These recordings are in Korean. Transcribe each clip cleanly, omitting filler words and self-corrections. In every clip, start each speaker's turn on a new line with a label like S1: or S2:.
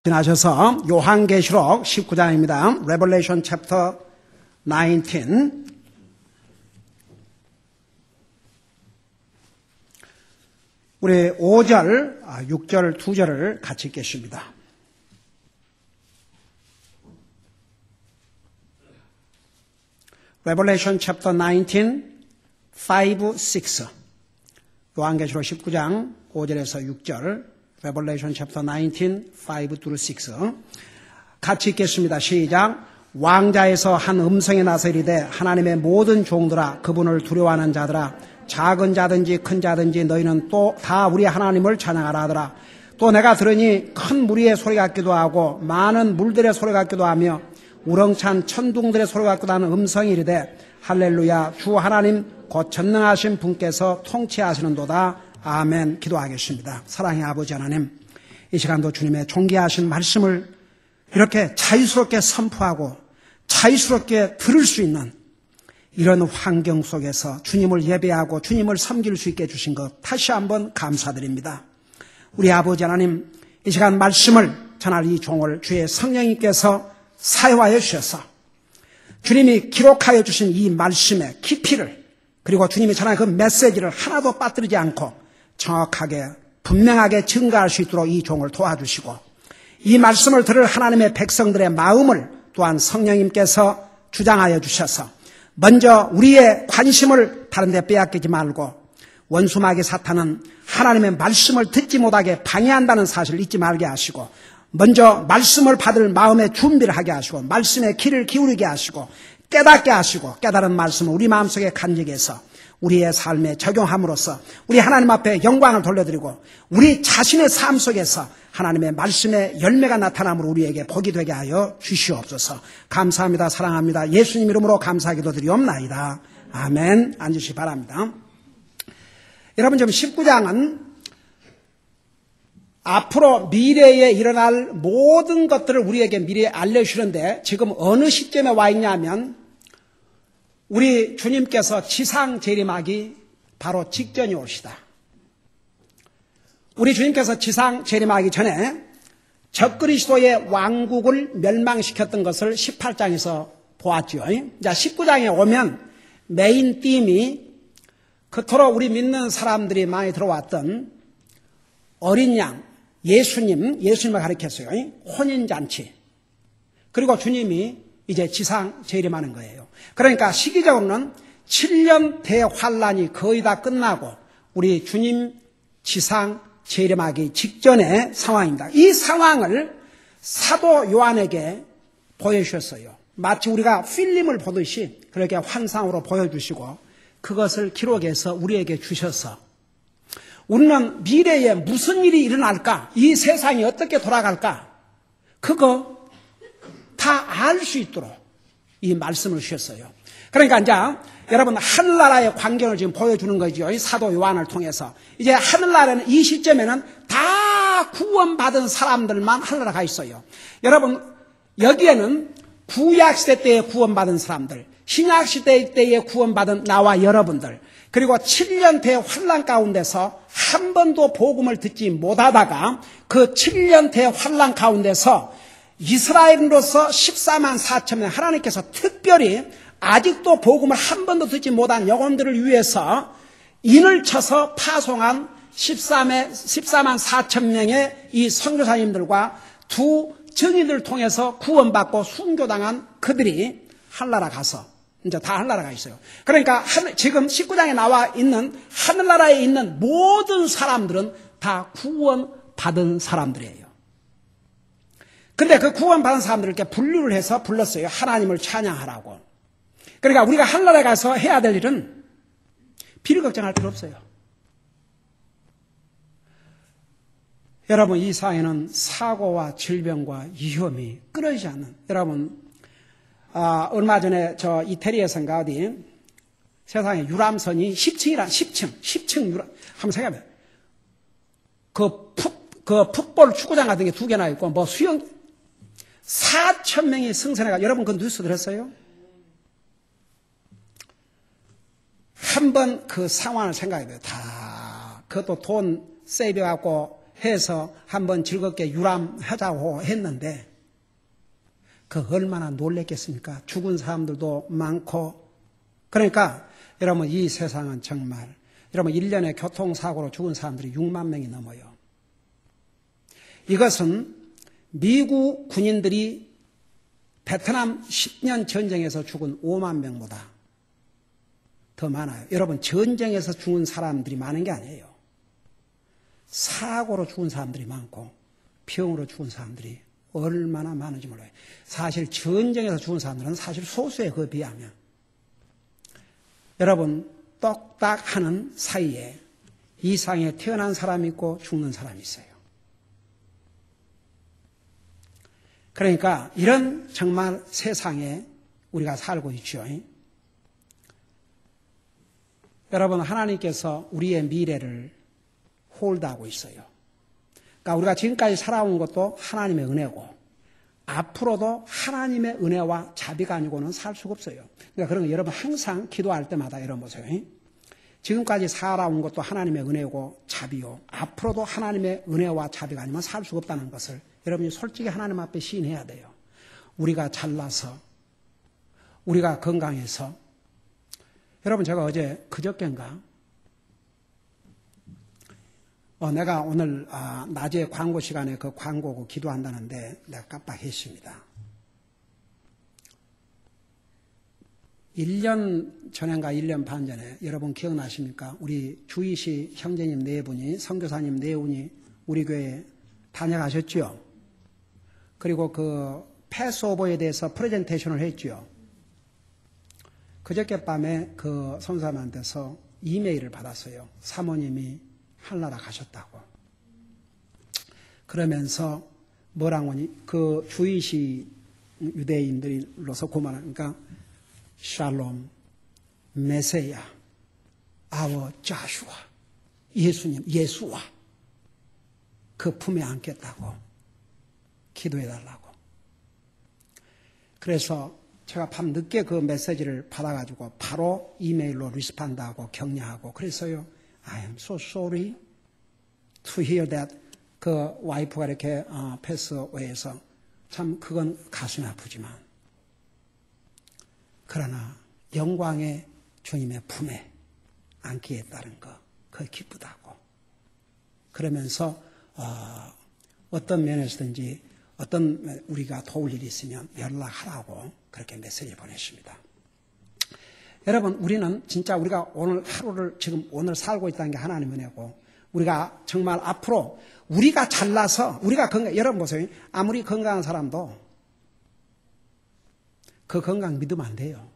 S1: 지나셔서 요한계시록 19장입니다. Revelation chapter 19. 우리 5절, 6절, 2절을 같이 읽겠습니다. Revelation chapter 19, 5, 6. 요한계시록 19장 5절에서 6절. Revelation chapter 19, 5 through 6. 같이 읽겠습니다. 시작. 왕자에서 한 음성이 나서 이르되 하나님의 모든 종들아 그분을 두려워하는 자들아 작은 자든지 큰 자든지 너희는 또 다 우리 하나님을 찬양하라 하더라. 또 내가 들으니 큰 무리의 소리 같기도 하고 많은 물들의 소리 같기도 하며 우렁찬 천둥들의 소리 같기도 하는 음성이 이르되 할렐루야 주 하나님 곧 전능하신 분께서 통치하시는도다. 아멘. 기도하겠습니다. 사랑의 아버지 하나님, 이 시간도 주님의 존귀하신 말씀을 이렇게 자유스럽게 선포하고 자유스럽게 들을 수 있는 이런 환경 속에서 주님을 예배하고 주님을 섬길 수 있게 해주신 것 다시 한번 감사드립니다. 우리 아버지 하나님, 이 시간 말씀을 전할 이 종을 주의 성령님께서 사용하여 주셔서 주님이 기록하여 주신 이 말씀의 깊이를 그리고 주님이 전한 그 메시지를 하나도 빠뜨리지 않고 정확하게 분명하게 증거할 수 있도록 이 종을 도와주시고 이 말씀을 들을 하나님의 백성들의 마음을 또한 성령님께서 주장하여 주셔서 먼저 우리의 관심을 다른 데 빼앗기지 말고 원수마귀 사탄은 하나님의 말씀을 듣지 못하게 방해한다는 사실을 잊지 말게 하시고 먼저 말씀을 받을 마음의 준비를 하게 하시고 말씀의 귀를 기울이게 하시고 깨닫게 하시고 깨달은 말씀을 우리 마음속에 간직해서 우리의 삶에 적용함으로써 우리 하나님 앞에 영광을 돌려드리고 우리 자신의 삶 속에서 하나님의 말씀의 열매가 나타남으로 우리에게 복이 되게 하여 주시옵소서. 감사합니다. 사랑합니다. 예수님 이름으로 감사하기도 드리옵나이다. 아멘. 앉으시기 바랍니다. 여러분 지금 19장은 앞으로 미래에 일어날 모든 것들을 우리에게 미리 알려주시는데 지금 어느 시점에 와 있냐면 우리 주님께서 지상 재림하기 바로 직전이 옵시다. 우리 주님께서 지상 재림하기 전에 적그리스도의 왕국을 멸망시켰던 것을 18장에서 보았죠. 자, 19장에 오면 메인 띠임이 그토록 우리 믿는 사람들이 많이 들어왔던 어린 양, 예수님을 가리켰어요. 혼인잔치. 그리고 주님이 이제 지상 재림하는 거예요. 그러니까 시기적으로는 7년 대환란이 거의 다 끝나고 우리 주님 지상 재림하기 직전의 상황입니다. 이 상황을 사도 요한에게 보여주셨어요. 마치 우리가 필름을 보듯이 그렇게 환상으로 보여주시고 그것을 기록해서 우리에게 주셔서 우리는 미래에 무슨 일이 일어날까? 이 세상이 어떻게 돌아갈까? 그거 다 알 수 있도록 이 말씀을 주셨어요. 그러니까 이제 여러분 하늘나라의 광경을 지금 보여주는 거죠. 이 사도 요한을 통해서. 이제 하늘나라는 이 시점에는 다 구원받은 사람들만 하늘나라 가 있어요. 여러분 여기에는 구약시대 때에 구원받은 사람들, 신약시대 때에 구원받은 나와 여러분들 그리고 7년 대환란 가운데서 한 번도 복음을 듣지 못하다가 그 7년 대환란 가운데서 이스라엘로서 14만 4천 명 하나님께서 특별히 아직도 복음을 한 번도 듣지 못한 영혼들을 위해서 인을 쳐서 파송한 14만 4천 명의 이 선교사님들과 두 증인들을 통해서 구원받고 순교당한 그들이 하늘나라 가서 이제 다 하늘나라가 있어요. 그러니까 지금 19장에 나와 있는 하늘나라에 있는 모든 사람들은 다 구원받은 사람들이에요. 근데 그 구원받은 사람들을 이렇게 분류를 해서 불렀어요. 하나님을 찬양하라고. 그러니까 우리가 하늘나라에 가서 해야 될 일은 비를 걱정할 필요 없어요. 여러분 이 사회는 사고와 질병과 위험이 끊어지지 않는 여러분 얼마 전에 저 이태리에선가 어디 세상에 유람선이 10층 유람 한번 생각해봐요. 그 풋볼 축구장 같은 게 2개나 있고 뭐 수영 4,000명이 승선해가 여러분 그 뉴스 들었어요? 한번 그 상황을 생각해봐요. 다 그것도 돈 세이브해갖고 해서 한번 즐겁게 유람하자고 했는데 그 얼마나 놀랬겠습니까? 죽은 사람들도 많고. 그러니까 여러분 이 세상은 정말 여러분 1년에 교통사고로 죽은 사람들이 6만 명이 넘어요. 이것은 미국 군인들이 베트남 10년 전쟁에서 죽은 5만 명보다 더 많아요. 여러분 전쟁에서 죽은 사람들이 많은 게 아니에요. 사고로 죽은 사람들이 많고 병으로 죽은 사람들이 얼마나 많은지 몰라요. 사실 전쟁에서 죽은 사람들은 사실 소수에 그에 비하면. 여러분 똑딱 하는 사이에 이 상에 태어난 사람이 있고 죽는 사람이 있어요. 그러니까 이런 정말 세상에 우리가 살고 있죠. 여러분 하나님께서 우리의 미래를 홀드하고 있어요. 그러니까 우리가 지금까지 살아온 것도 하나님의 은혜고 앞으로도 하나님의 은혜와 자비가 아니고는 살 수가 없어요. 그러니까 그런 거 여러분 항상 기도할 때마다 여러분 보세요. 지금까지 살아온 것도 하나님의 은혜고 자비요. 앞으로도 하나님의 은혜와 자비가 아니면 살 수가 없다는 것을 여러분이 솔직히 하나님 앞에 시인해야 돼요. 우리가 잘나서 우리가 건강해서 여러분 제가 어제 그저께인가 내가 오늘 낮에 광고 시간에 그 광고고 기도한다는데 내가 깜빡했습니다. 1년 전인가 1년 반 전에 여러분 기억나십니까? 우리 주희씨 형제님 네 분이 선교사님 네 분이 우리 교회에 다녀가셨죠. 그리고 그 패스오버에 대해서 프레젠테이션을 했죠. 그저께 밤에 그 선사님한테서 이메일을 받았어요. 사모님이 하늘나라 가셨다고. 그러면서 뭐라고 하니 그 주이시 유대인들로서 고만하니까 샬롬 메세야 아워 자슈아 예수님 예수와 그 품에 안겠다고 기도해달라고. 그래서 제가 밤 늦게 그 메시지를 받아가지고 바로 이메일로 리스판드하고 격려하고 그래서요. I am so sorry to hear that 그 와이프가 이렇게 패스웨이에서 참 그건 가슴이 아프지만 그러나 영광의 주님의 품에 안기에 따른 거 그거 기쁘다고. 그러면서 어떤 면에서든지 어떤 우리가 도울 일이 있으면 연락하라고 그렇게 메시지를 보냈습니다. 여러분 우리는 진짜 우리가 오늘 하루를 지금 오늘 살고 있다는 게 하나님의 은혜고 우리가 정말 앞으로 우리가 잘나서 우리가 건강 여러분 보세요. 아무리 건강한 사람도 그 건강 믿으면 안 돼요.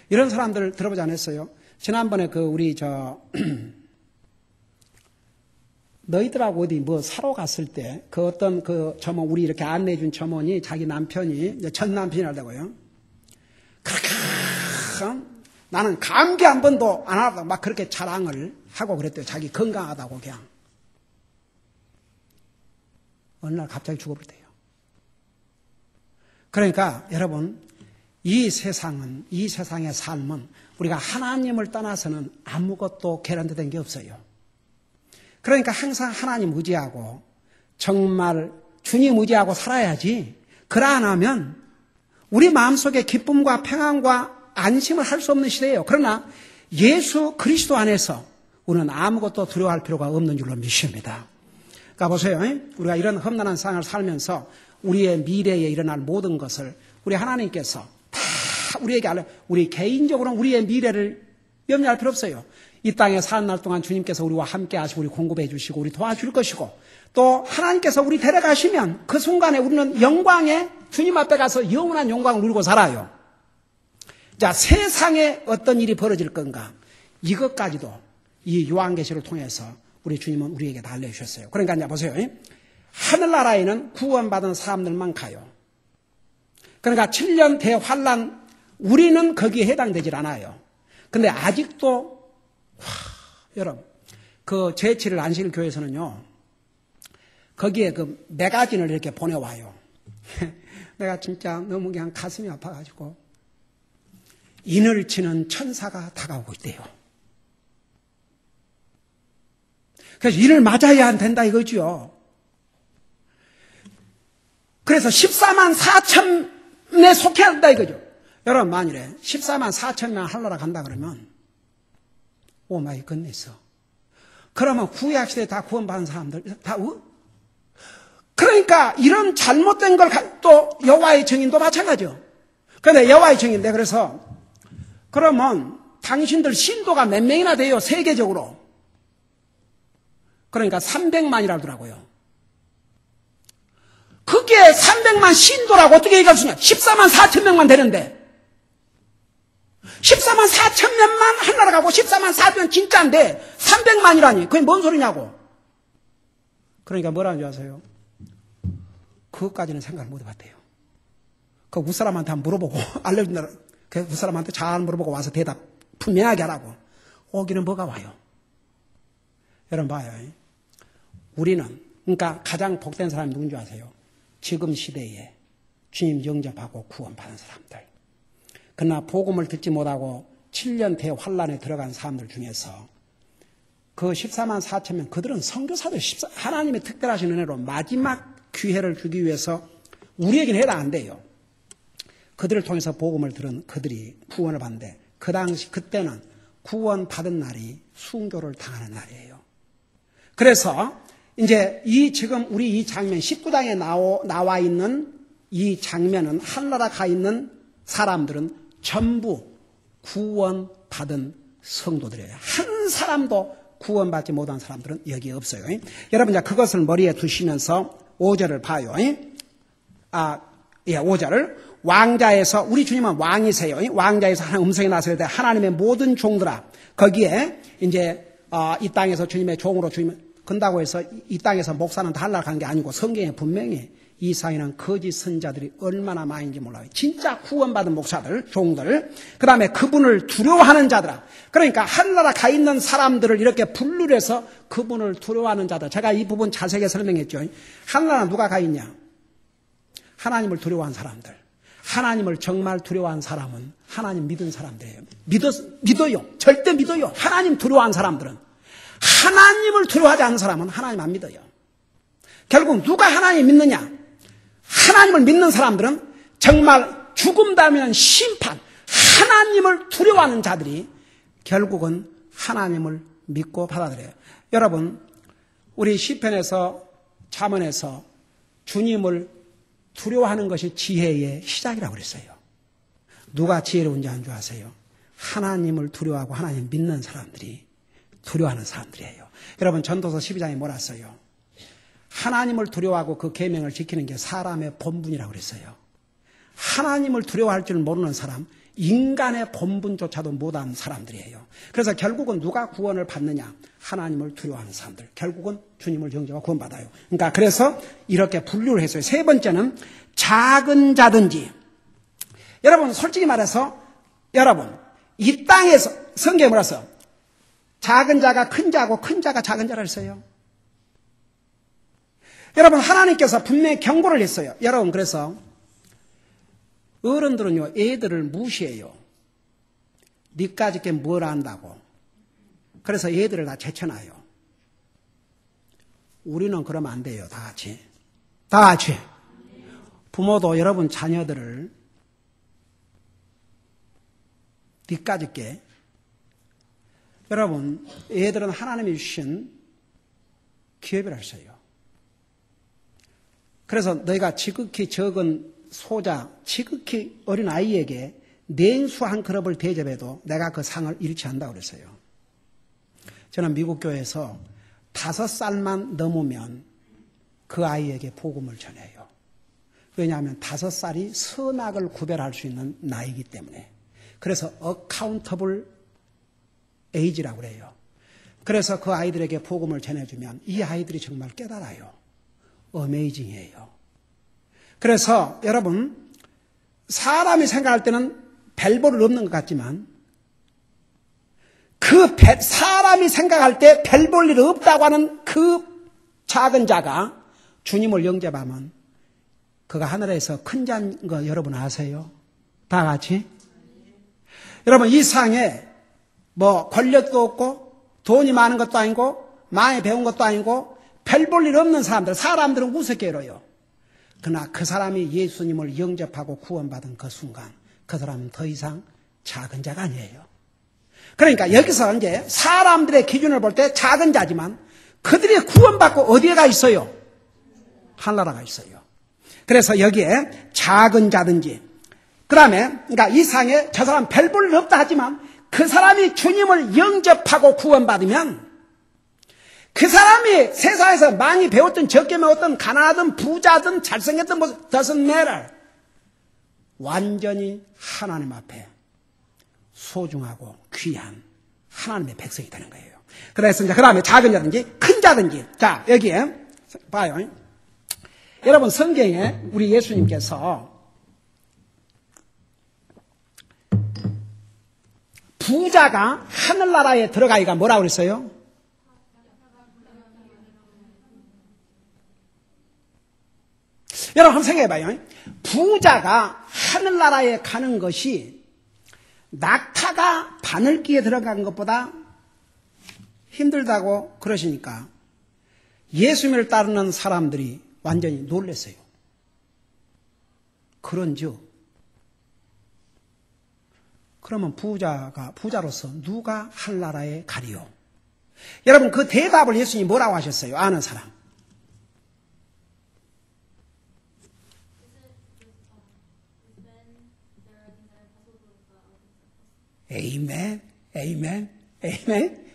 S1: 이런 사람들 들어보지 않았어요? 지난번에 그 우리 너희들하고 어디 뭐 사러 갔을 때 그 어떤 그 점원 우리 이렇게 안내해 준 점원이 자기 남편이 전 남편이라고요. 그렇게 나는 감기 한 번도 안 하다고 막 그렇게 자랑을 하고 그랬대요. 자기 건강하다고 그냥. 어느 날 갑자기 죽어버렸대요. 그러니까 여러분 이 세상은 이 세상의 삶은 우리가 하나님을 떠나서는 아무것도 개런된 게 없어요. 그러니까 항상 하나님 의지하고 정말 주님 의지하고 살아야지. 그러나 안 하면 우리 마음속에 기쁨과 평안과 안심을 할 수 없는 시대예요. 그러나 예수 그리스도 안에서 우리는 아무것도 두려워할 필요가 없는 줄로 믿습니다. 그러니까 보세요. 우리가 이런 험난한 세상을 살면서 우리의 미래에 일어날 모든 것을 우리 하나님께서 다 우리에게 우리 개인적으로는 우리의 미래를 염려할 필요 없어요. 이 땅에 사는 날 동안 주님께서 우리와 함께 하시고 우리 공급해 주시고 우리 도와줄 것이고 또 하나님께서 우리 데려가시면 그 순간에 우리는 영광에 주님 앞에 가서 영원한 영광을 누리고 살아요. 자, 세상에 어떤 일이 벌어질 건가 이것까지도 이 요한계시를 통해서 우리 주님은 우리에게 다 알려주셨어요. 그러니까 이제 보세요. 하늘나라에는 구원받은 사람들만 가요. 그러니까 7년 대환란 우리는 거기에 해당되질 않아요. 근데 아직도 여러분 그 제7일 안식일 교회에서는요 거기에 그 매거진을 이렇게 보내와요. 내가 진짜 너무 그냥 가슴이 아파가지고 인을 치는 천사가 다가오고 있대요. 그래서 이를 맞아야 된다 이거죠. 그래서 14만 4천에 속해야 한다 이거죠. 여러분 만일에 14만 4천명 하늘나라 간다 그러면 오 마이 굿네스. 그러면 구약시대에 다 구원받은 사람들 다 그러니까 이런 잘못된 걸 또 여호와의 증인도 마찬가지죠. 그런데 여호와의 증인인데 그래서 그러면 당신들 신도가 몇 명이나 돼요 세계적으로. 그러니까 300만이라고 하더라고요. 그게 300만 신도라고 어떻게 얘기할 수 있냐. 14만 4천 명만 되는데 14만 4천 명만 하나라 가고 14만 4천 명 진짜인데 300만이라니 그게 뭔 소리냐고. 그러니까 뭐라는 줄 아세요? 그것까지는 생각을 못 해봤대요. 그 웃사람한테 한번 물어보고 알려준다. 그 웃사람한테 잘 물어보고 와서 대답 분명하게 하라고. 오기는 뭐가 와요? 여러분 봐요. 우리는 그러니까 가장 복된 사람이 누군지 아세요? 지금 시대에 주님 영접하고 구원받은 사람들. 그러나 복음을 듣지 못하고 7년 대환란에 들어간 사람들 중에서 그 14만 4천 명 그들은 선교사들 하나님의 특별하신 은혜로 마지막 기회를 주기 위해서 우리에게는 해당 안 돼요. 그들을 통해서 복음을 들은 그들이 구원을 받는데 그 당시 그때는 구원받은 날이 순교를 당하는 날이에요. 그래서 이제 지금 우리 이 장면 19장에 나와 있는 이 장면은 하늘나라 가 있는 사람들은 전부 구원받은 성도들이에요. 한 사람도 구원받지 못한 사람들은 여기 없어요. 여러분 이제 그것을 머리에 두시면서 5절을 봐요. 5절을 왕자에서 우리 주님은 왕이세요. 왕자에서 하나님 음성이 나서야 돼. 하나님의 모든 종들아. 거기에 이제 이 땅에서 주님의 종으로 주님을 건다고 해서 이 땅에서 목사는 다 하락한 게 아니고 성경에 분명히 이 세상에는 거짓 선자들이 얼마나 많은지 몰라요. 진짜 구원받은 목사들, 종들, 그 다음에 그분을 두려워하는 자들아. 그러니까 하늘나라 가 있는 사람들을 이렇게 분류해서 그분을 두려워하는 자들. 제가 이 부분 자세하게 설명했죠. 하늘나라 누가 가 있냐? 하나님을 두려워하는 사람들. 하나님을 정말 두려워하는 사람은 하나님 믿은 사람들이에요. 믿어요. 절대 믿어요. 하나님 두려워하는 사람들은. 하나님을 두려워하지 않는 사람은 하나님 안 믿어요. 결국 누가 하나님 믿느냐? 하나님을 믿는 사람들은 정말 죽음 다음에는 심판, 하나님을 두려워하는 자들이 결국은 하나님을 믿고 받아들여요. 여러분, 우리 시편에서 잠언에서 주님을 두려워하는 것이 지혜의 시작이라고 그랬어요. 누가 지혜로운지 아는 줄 아세요? 하나님을 두려워하고 하나님 믿는 사람들이 두려워하는 사람들이에요. 여러분 전도서 12장에 뭐라 써요? 하나님을 두려워하고 그 계명을 지키는 게 사람의 본분이라고 그랬어요. 하나님을 두려워할 줄 모르는 사람, 인간의 본분조차도 못한 사람들이에요. 그래서 결국은 누가 구원을 받느냐? 하나님을 두려워하는 사람들. 결국은 주님을 영접하고 구원받아요. 그러니까 그래서 이렇게 분류를 했어요. 세 번째는 작은 자든지. 여러분 솔직히 말해서 여러분 이 땅에서 성경에 뭐라 써? 작은 자가 큰 자고 큰 자가 작은 자라 했어요. 여러분 하나님께서 분명히 경고를 했어요. 여러분 그래서 어른들은요 애들을 무시해요. 니까짓 게 뭘 안다고. 그래서 애들을 다 제쳐놔요. 우리는 그러면 안 돼요. 다 같이. 부모도 여러분 자녀들을 니까짓 게 여러분 애들은 하나님이 주신 기업이라 했어요. 그래서 너희가 지극히 적은 소자, 지극히 어린 아이에게 냉수 한 그릇을 대접해도 내가 그 상을 잃지 않는다고 그랬어요. 저는 미국 교회에서 5살만 넘으면 그 아이에게 복음을 전해요. 왜냐하면 5살이 선악을 구별할 수 있는 나이이기 때문에. 그래서 accountable age라고 그래요. 그래서 그 아이들에게 복음을 전해주면 이 아이들이 정말 깨달아요. 어메이징이에요. 그래서 여러분 사람이 생각할 때는 별볼일 없는 것 같지만 사람이 생각할 때 별 볼 일 없다고 하는 그 작은 자가 주님을 영접하면 그가 하늘에서 큰 자인 거 여러분 아세요? 다 같이? 여러분 이 세상에 뭐 권력도 없고 돈이 많은 것도 아니고 많이 배운 것도 아니고 별 볼 일 없는 사람들, 사람들은 우습게 여겨요. 그러나 그 사람이 예수님을 영접하고 구원받은 그 순간 그 사람은 더 이상 작은 자가 아니에요. 그러니까 여기서 이제 사람들의 기준을 볼 때 작은 자지만 그들이 구원받고 어디에 가 있어요? 하늘나라가 있어요. 그래서 여기에 작은 자든지 그 다음에 그러니까 이 상에 저 사람 별 볼 일 없다 하지만 그 사람이 주님을 영접하고 구원받으면 그 사람이 세상에서 많이 배웠든 적게 배웠든 가난하든 부자든 잘생겼든 뭐 doesn't matter. 완전히 하나님 앞에 소중하고 귀한 하나님의 백성이 되는 거예요. 그래서 이제 그 다음에 작은 자든지 큰 자든지 자 여기에 봐요. 여러분 성경에 우리 예수님께서 부자가 하늘나라에 들어가기가 뭐라고 그랬어요? 여러분 한번 생각해봐요. 부자가 하늘나라에 가는 것이 낙타가 바늘귀에 들어간 것보다 힘들다고 그러시니까 예수님을 따르는 사람들이 완전히 놀랐어요. 그런즉 그러면 부자로서 누가 하늘나라에 가리요? 여러분 그 대답을 예수님이 뭐라고 하셨어요? 아는 사람. 에이멘, 에이멘, 에이멘.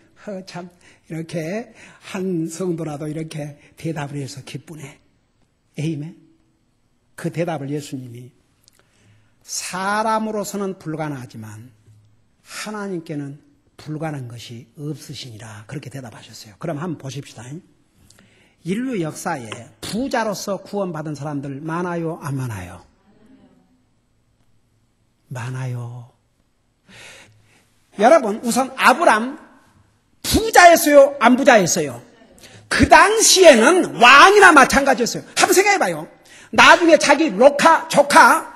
S1: 참 이렇게 한 성도라도 이렇게 대답을 해서 기쁘네. 에이멘. 그 대답을 예수님이 사람으로서는 불가능하지만 하나님께는 불가능한 것이 없으시니라 그렇게 대답하셨어요. 그럼 한번 보십시다. 인류 역사에 부자로서 구원받은 사람들 많아요? 안 많아요? 많아요. 여러분 우선 아브람 부자였어요? 안 부자였어요? 그 당시에는 왕이나 마찬가지였어요. 한번 생각해봐요. 나중에 자기 조카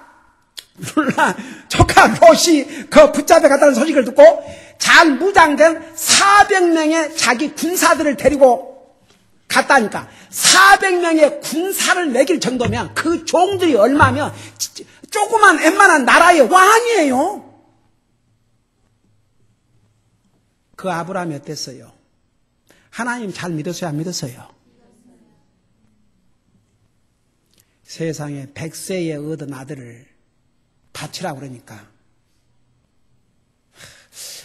S1: 롯이 그 붙잡혀 갔다는 소식을 듣고 잘 무장된 400명의 자기 군사들을 데리고 갔다니까 400명의 군사를 매길 정도면 그 종들이 얼마면 조그만 웬만한 나라의 왕이에요. 그 아브라함이 어땠어요? 하나님 잘 믿었어요? 안 믿었어요? 세상에 100세에 얻은 아들을 바치라고 그러니까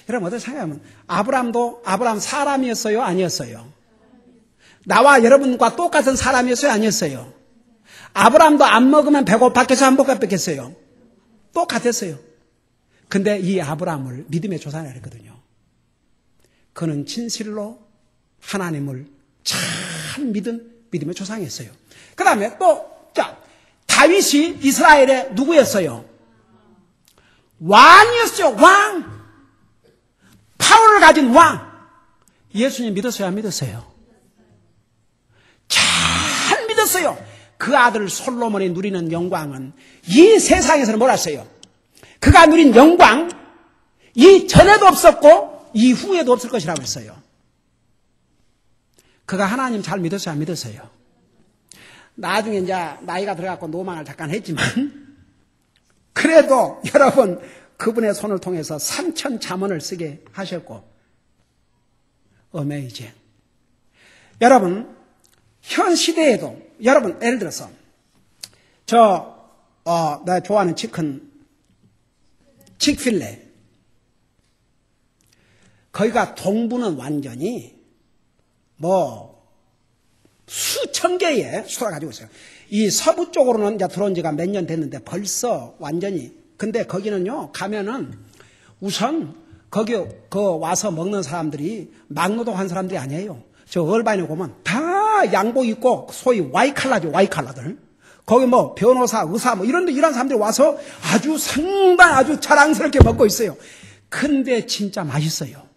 S1: 여러분 어떻게 생각하면 아브라함 사람이었어요? 아니었어요? 나와 여러분과 똑같은 사람이었어요? 아니었어요? 아브라함도 안 먹으면 배고팠겠어요? 안 배고팠겠어요? 똑같았어요. 근데 이 아브라함을 믿음의 조상이라 그랬거든요. 그는 진실로 하나님을 잘 믿은 믿음의 조상이었어요. 그 다음에 다윗이 이스라엘의 누구였어요? 왕이었죠. 왕. 파워를 가진 왕. 예수님 믿었어요? 안 믿었어요? 잘 믿었어요. 그 아들 솔로몬이 누리는 영광은 이 세상에서는 몰랐어요. 그가 누린 영광 이 전에도 없었고 이후에도 없을 것이라고 했어요. 그가 하나님 잘 믿었어요? 안 믿었어요? 나중에 이제 나이가 들어가고 노망을 잠깐 했지만 그래도 여러분 그분의 손을 통해서 3천 잠언을 쓰게 하셨고 어메이징. 여러분 현 시대에도 여러분 예를 들어서 내가 좋아하는 칙필레 거기가 동부는 완전히 수천 개의 수도가 가지고 있어요. 이 서부 쪽으로는 이제 들어온 지가 몇 년 됐는데 벌써 완전히 근데 거기는요 가면은 우선 거기 와서 먹는 사람들이 막노동한 사람들이 아니에요. 저 얼바인에 보면 다 양복 입고 소위 와이칼라죠. 와이칼라들. 거기 변호사, 의사 이런 사람들이 와서 아주 상당히 아주 자랑스럽게 먹고 있어요. 근데 진짜 맛있어요.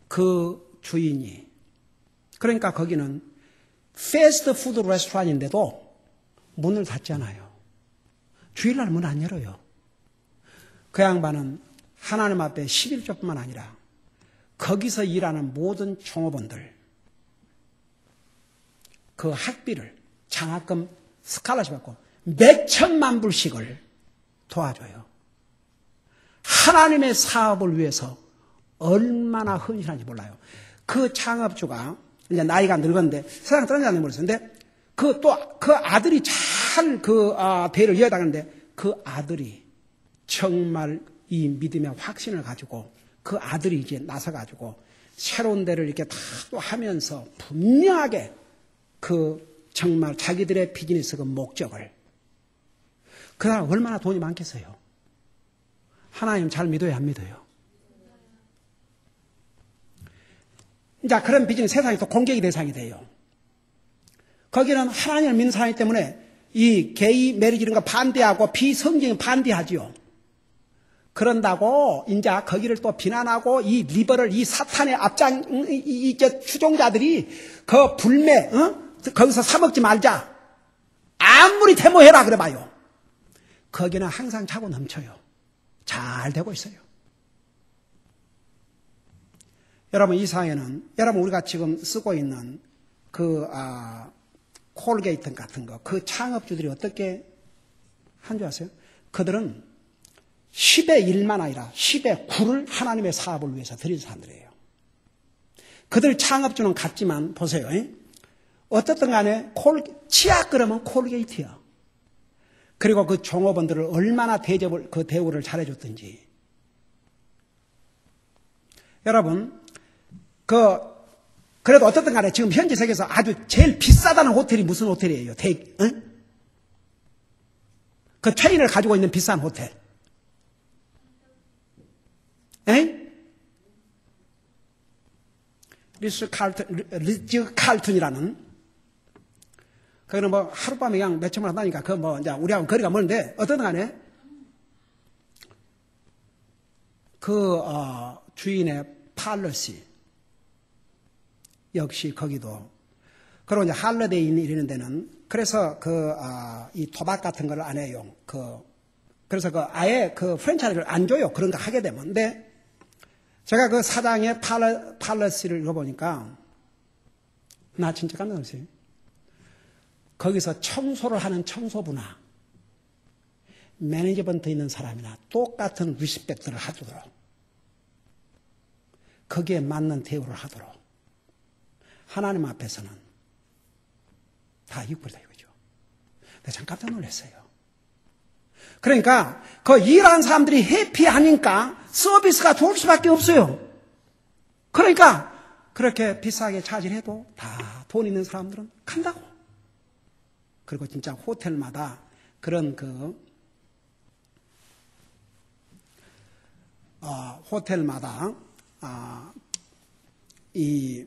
S1: 그 주인이 그러니까 거기는 패스트푸드 레스토랑인데도 문을 닫잖아요. 주일날 문 안 열어요. 그 양반은 하나님 앞에 11조뿐만 아니라 거기서 일하는 모든 종업원들 그 학비를 장학금 스칼라십 받고 몇 천만 불씩을 도와줘요. 하나님의 사업을 위해서 얼마나 헌신한지 몰라요. 그 창업주가 이제 나이가 늙었는데 세상 떠나지 모르겠는데 그 아들이 잘 대를 이어나가는데 그 아들이 정말 이 믿음의 확신을 가지고 그 아들이 이제 나서가지고 새로운 데를 이렇게 다 또 하면서 분명하게 정말 자기들의 비즈니스 그 목적을 그 사람 얼마나 돈이 많겠어요. 하나님 잘 믿어야 안 믿어요. 이제 그런 비즈니스 세상이 또 공격의 대상이 돼요. 거기는 하나님을 믿는 사람이기 때문에 이 게이 메리지 이런 거 반대하고 비성경이 반대하지요. 그런다고 이제 거기를 또 비난하고 이 리버럴 이 사탄의 이제 추종자들이 그 불매 거기서 사먹지 말자. 아무리 데모해라 그래 봐요. 거기는 항상 차고 넘쳐요. 잘 되고 있어요. 여러분 이 상에는 여러분 우리가 지금 쓰고 있는 콜게이트 같은 거 그 창업주들이 어떻게 한 줄 아세요? 그들은 10의 1만 아니라 10의 9를 하나님의 사업을 위해서 드린 사람들이에요. 그들 창업주는 같지만 보세요. 어떻든 간에 치약 그러면 콜게이트야. 그리고 그 종업원들을 얼마나 대우를 잘해줬든지. 여러분 그래도 어떻든 간에 지금 현지 세계에서 아주 제일 비싸다는 호텔이 무슨 호텔이에요? 그 체인을 가지고 있는 비싼 호텔. 리츠 칼튼이라는 거기는 뭐 하룻밤에 그냥 몇천만 원 한다니까 그 뭐 이제 우리하고 거리가 멀는데 어떤 간에 주인의 팔러시 역시 거기도 그리고 이제 할러데이 이러는 데는 그래서 이 도박 같은 걸 안 해요. 그래서 아예 프랜차이즈를 안 줘요. 그런 거 하게 되면. 근데 제가 그 사장의 팔러시를 읽어보니까 나 진짜 깜짝 놀랐어요. 거기서 청소를 하는 청소부나 매니저먼트 있는 사람이나 똑같은 리스펙트를 하도록 거기에 맞는 대우를 하도록 하나님 앞에서는 다 이끌다 이거죠. 내가 참 깜짝 놀랐어요. 그러니까 그 일하는 사람들이 해피하니까 서비스가 좋을 수밖에 없어요. 그러니까 그렇게 비싸게 차지를 해도 다 돈 있는 사람들은 간다고. 그리고 진짜 호텔마다 그런 호텔마다 이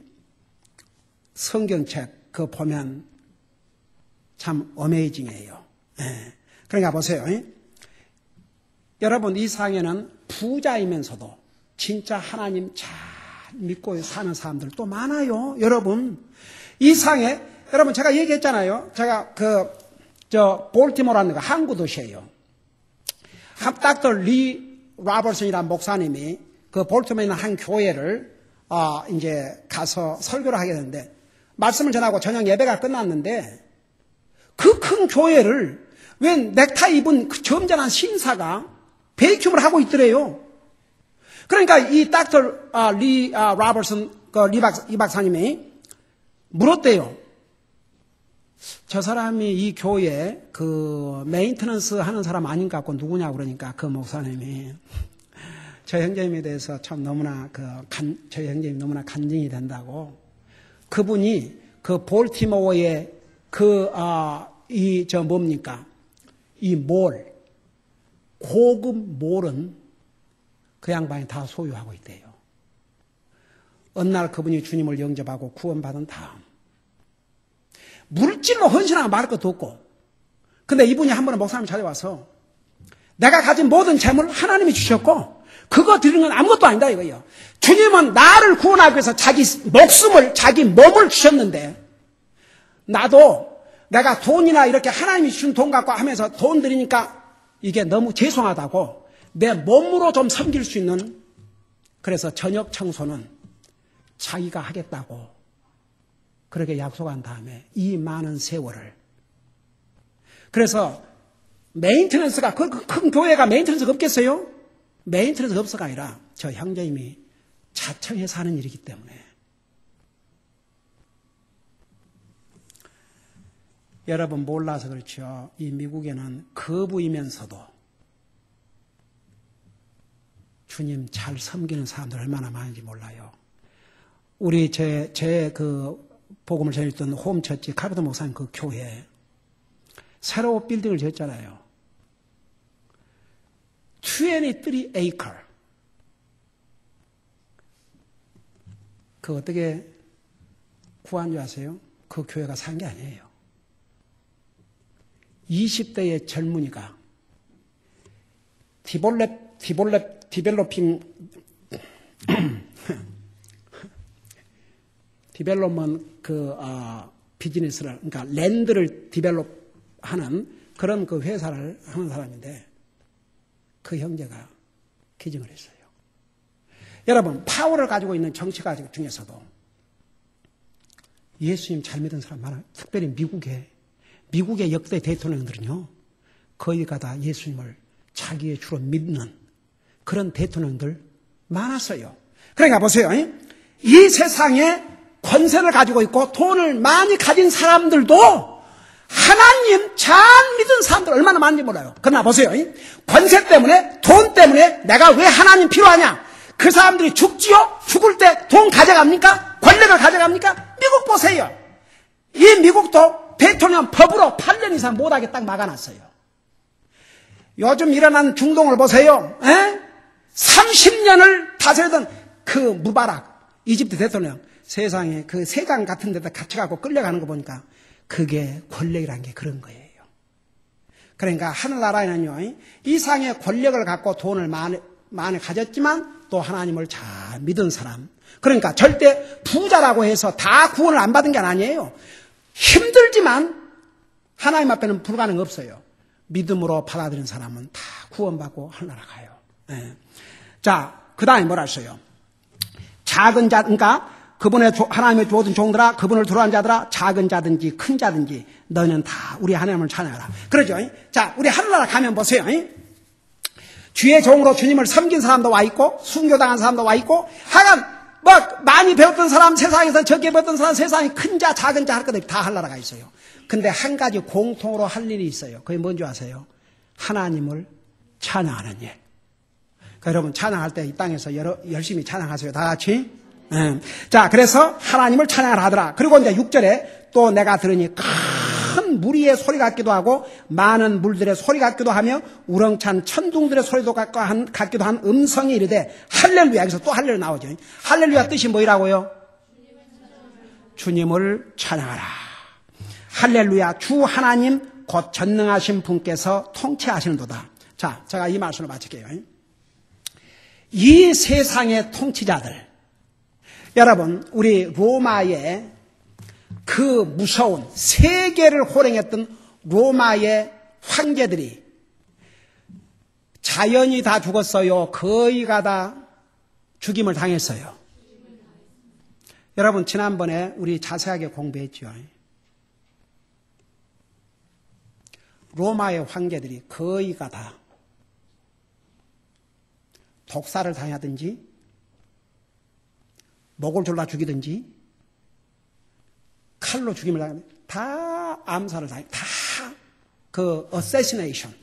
S1: 성경책 보면 참 어메이징해요. 그러니까 보세요. 여러분 이 상에는 부자이면서도 진짜 하나님 잘 믿고 사는 사람들 또 많아요. 여러분 이 상에 여러분 제가 얘기했잖아요. 제가 볼티모어라는 거 항구 도시예요. 닥터 리 라버슨이라는 목사님이 볼티모어에 있는 한 교회를 이제 가서 설교를 하게 되는데 말씀을 전하고 저녁 예배가 끝났는데 그 큰 교회를 웬 넥타이 입은 그 점잖은 신사가 베이큐를 하고 있더래요. 그러니까 이 닥터 리 라버슨 이 박사님이 물었대요. 저 사람이 이 교회 메인테넌스 하는 사람 아닌가 갖고 누구냐고 그러니까 그 목사님이 저 형제님에 대해서 참 너무나 저희 형제님이 너무나 간증이 된다고. 그분이 볼티모어의 뭡니까? 이 고급 몰은 그 양반이 다 소유하고 있대요. 어느 날 그분이 주님을 영접하고 구원받은 다음 물질로 헌신하고 말할 것도 없고 근데 이분이 한 번은 목사님 찾아와서 내가 가진 모든 재물을 하나님이 주셨고 그거 드리는 건 아무것도 아니다 이거예요. 주님은 나를 구원하기 위해서 자기 목숨을 자기 몸을 주셨는데 나도 내가 돈이나 이렇게 하나님이 주신 돈 갖고 하면서 돈 드리니까 이게 너무 죄송하다고 내 몸으로 좀 섬길 수 있는 그래서 저녁 청소는 자기가 하겠다고 그렇게 약속한 다음에 이 많은 세월을. 그래서 메인터넌스가, 큰 교회가 메인터넌스가 없겠어요? 메인터넌스가 없어가 아니라 저 형제님이 자청해서 하는 일이기 때문에. 여러분 몰라서 그렇죠. 이 미국에는 거부이면서도 주님 잘 섬기는 사람들 얼마나 많은지 몰라요. 우리 그 복음을 전했던 홈처치 카르도 목사님 그 교회 새로 빌딩을 지었잖아요. 23 acre. 그 어떻게 구한 줄 아세요? 그 교회가 산 게 아니에요. 20대의 젊은이가 디벨롭먼트 비즈니스를, 그러니까 랜드를 디벨롭하는 그런 그 회사를 하는 사람인데 그 형제가 기증을 했어요. 여러분, 파워를 가지고 있는 정치가 중에서도 예수님 잘 믿은 사람 많아요. 특별히 미국의 역대 대통령들은요, 거의가 다 예수님을 자기의 주로 믿는 그런 대통령들 많았어요. 그러니까 보세요. 이 세상에 권세를 가지고 있고 돈을 많이 가진 사람들도 하나님 잘 믿은 사람들 얼마나 많은지 몰라요. 그러나 보세요. 권세 때문에, 돈 때문에 내가 왜 하나님 필요하냐? 그 사람들이 죽지요? 죽을 때 돈 가져갑니까? 권력을 가져갑니까? 미국 보세요. 이 미국도 대통령 법으로 8년 이상 못하게 딱 막아놨어요. 요즘 일어난 중동을 보세요. 30년을 다스리던 그 무바락 이집트 대통령, 세상에 그 세상 같은 데다 갇혀가고 끌려가는 거 보니까 그게 권력이라는 게 그런 거예요. 그러니까 하늘나라에는요, 이상의 권력을 갖고 돈을 많이 가졌지만 또 하나님을 잘 믿은 사람, 그러니까 절대 부자라고 해서 다 구원을 안 받은 게 아니에요. 힘들지만 하나님 앞에는 불가능 없어요. 믿음으로 받아들인 사람은 다 구원받고 하늘나라 가요. 네. 자, 그 다음에 뭐라 했어요? 작은 자, 그러니까 그분의 하나님의 주어진 종들아, 그분을 두려워하는 자들아, 작은 자든지 큰 자든지 너는 다 우리 하나님을 찬양하라. 그러죠? 자, 우리 하늘나라 가면 보세요. 주의 종으로 주님을 섬긴 사람도 와 있고, 순교당한 사람도 와 있고, 하여간 뭐 많이 배웠던 사람, 세상에서 적게 배웠던 사람, 세상에 큰 자, 작은 자 할 것들이 다 하늘나라가 있어요. 근데 한 가지 공통으로 할 일이 있어요. 그게 뭔지 아세요? 하나님을 찬양하는 일. 그러니까 여러분 찬양할 때 이 땅에서 열심히 찬양하세요. 다 같이. 자, 그래서 하나님을 찬양하더라. 그리고 이제 6절에 또 내가 들으니 큰 무리의 소리 같기도 하고 많은 물들의 소리 같기도 하며 우렁찬 천둥들의 소리도 같기도 한 음성이 이르되 할렐루야. 여기서 또 할렐루야 나오죠. 할렐루야 뜻이 뭐라고요? 주님을 찬양하라. 할렐루야. 주 하나님 곧 전능하신 분께서 통치하시는도다. 자, 제가 이 말씀을 마칠게요. 이 세상의 통치자들, 여러분, 우리 로마의 그 무서운 세계를 호령했던 로마의 황제들이 자연이 다 죽었어요? 거의가 다 죽임을 당했어요? 여러분, 지난번에 우리 자세하게 공부했죠. 로마의 황제들이 거의가 다 독사를 당하든지 목을 졸라 죽이든지 칼로 죽임을 당하든지 다 암살을 당해, 다 그 어세시네이션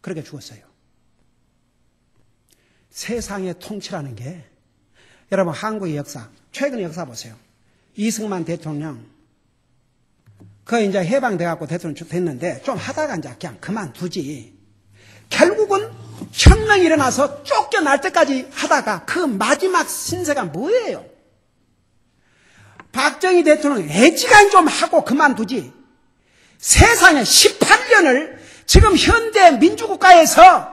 S1: 그렇게 죽었어요. 세상의 통치라는 게, 여러분 한국의 역사, 최근의 역사 보세요. 이승만 대통령 그 이제 해방돼갖고 대통령 됐는데 좀 하다가 이제 그냥 그만두지. 결국은 혁명이 일어나서 쫓겨날 때까지 하다가 그 마지막 신세가 뭐예요? 박정희 대통령 애지간 좀 하고 그만두지. 세상에 18년을 지금 현대 민주국가에서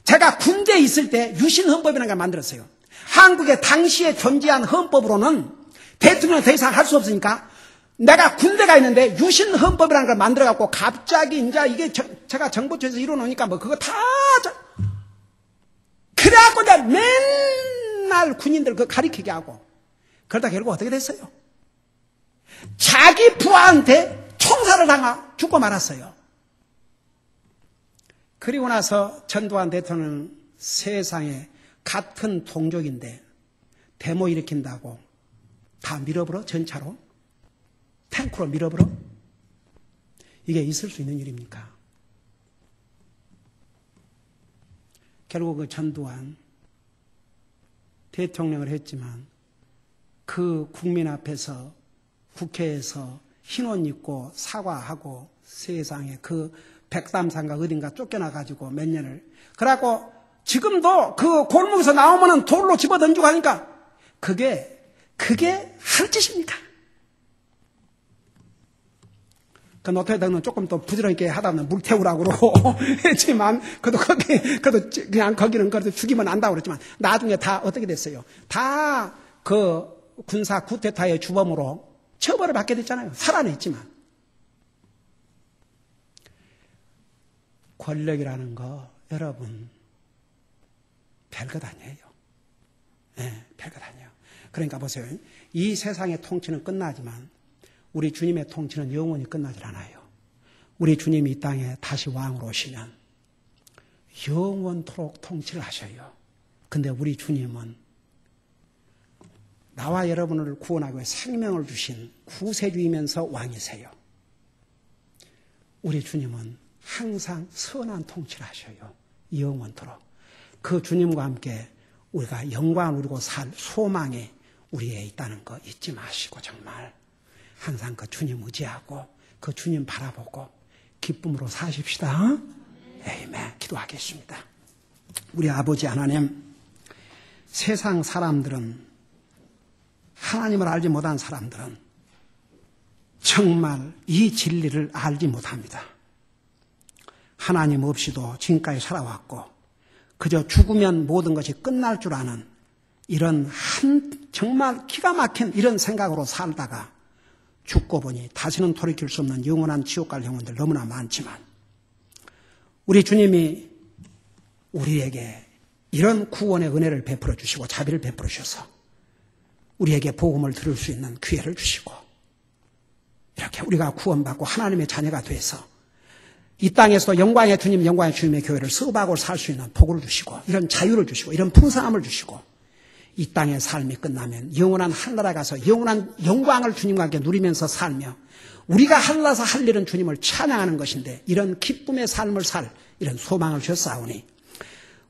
S1: 제가 군대에 있을 때 유신헌법이라는 걸 만들었어요. 한국의 당시에 존재한 헌법으로는 대통령이 더 이상 할 수 없으니까 내가 군대가 있는데 유신헌법이라는 걸 만들어갖고 갑자기 이제 이게 제가 정부처에서 이뤄놓으니까 뭐 그거 다 그래갖고 이제 맨날 군인들 그거 가리키게 하고 그러다 결국 어떻게 됐어요? 자기 부하한테 총살을 당하 죽고 말았어요. 그리고 나서 전두환 대통령은 세상에 같은 동족인데 데모 일으킨다고 다 밀어버려? 전차로? 탱크로 밀어버려? 이게 있을 수 있는 일입니까? 결국 그 전두환 대통령을 했지만 그 국민 앞에서 국회에서 흰 옷 입고 사과하고 세상에 그 백담산가 어딘가 쫓겨나가지고 몇 년을 그래갖고 지금도 그 골목에서 나오면은 돌로 집어 던지고 하니까 그게 할 짓입니까? 그 노태우는 조금 더 부지런하게 하다 보면 물 태우라고 그러고 했지만, 그래도 그냥 거기는 그래도 죽이면 안다고 그랬지만, 나중에 다 어떻게 됐어요? 다 그 군사 쿠데타의 주범으로 처벌을 받게 됐잖아요. 살아냈지만. 권력이라는 거, 여러분, 별것 아니에요. 네, 별것 아니에요. 그러니까 보세요. 이 세상의 통치는 끝나지만, 우리 주님의 통치는 영원히 끝나질 않아요. 우리 주님이 이 땅에 다시 왕으로 오시면 영원토록 통치를 하셔요. 근데 우리 주님은 나와 여러분을 구원하기 위해 생명을 주신 구세주이면서 왕이세요. 우리 주님은 항상 선한 통치를 하셔요. 영원토록. 그 주님과 함께 우리가 영광을 누리고 살 소망이 우리에 있다는 거 잊지 마시고 정말 항상 그 주님 의지하고 그 주님 바라보고 기쁨으로 사십시다. 아멘. 기도하겠습니다. 우리 아버지 하나님, 세상 사람들은, 하나님을 알지 못한 사람들은 정말 이 진리를 알지 못합니다. 하나님 없이도 지금까지 살아왔고 그저 죽으면 모든 것이 끝날 줄 아는 이런 정말 기가 막힌 이런 생각으로 살다가 죽고 보니 다시는 돌이킬 수 없는 영원한 지옥 갈 영혼들 너무나 많지만 우리 주님이 우리에게 이런 구원의 은혜를 베풀어 주시고 자비를 베풀어 주셔서 우리에게 복음을 들을 수 있는 기회를 주시고 이렇게 우리가 구원받고 하나님의 자녀가 돼서 이 땅에서도 영광의 주님, 영광의 주님의 교회를 수업하고 살 수 있는 복을 주시고 이런 자유를 주시고 이런 풍성함을 주시고 이 땅의 삶이 끝나면 영원한 하늘나라에 가서 영원한 영광을 주님과 함께 누리면서 살며 우리가 하늘나라에서 할 일은 주님을 찬양하는 것인데 이런 기쁨의 삶을 살 이런 소망을 주셨사오니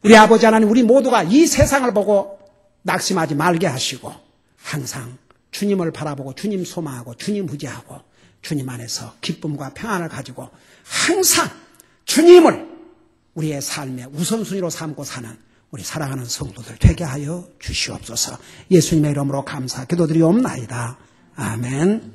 S1: 우리 아버지 하나님 우리 모두가 이 세상을 보고 낙심하지 말게 하시고 항상 주님을 바라보고 주님 소망하고 주님 의지하고 주님 안에서 기쁨과 평안을 가지고 항상 주님을 우리의 삶의 우선순위로 삼고 사는 우리 사랑하는 성도들 되게 하여 주시옵소서. 예수님의 이름으로 감사 기도드리옵나이다. 아멘.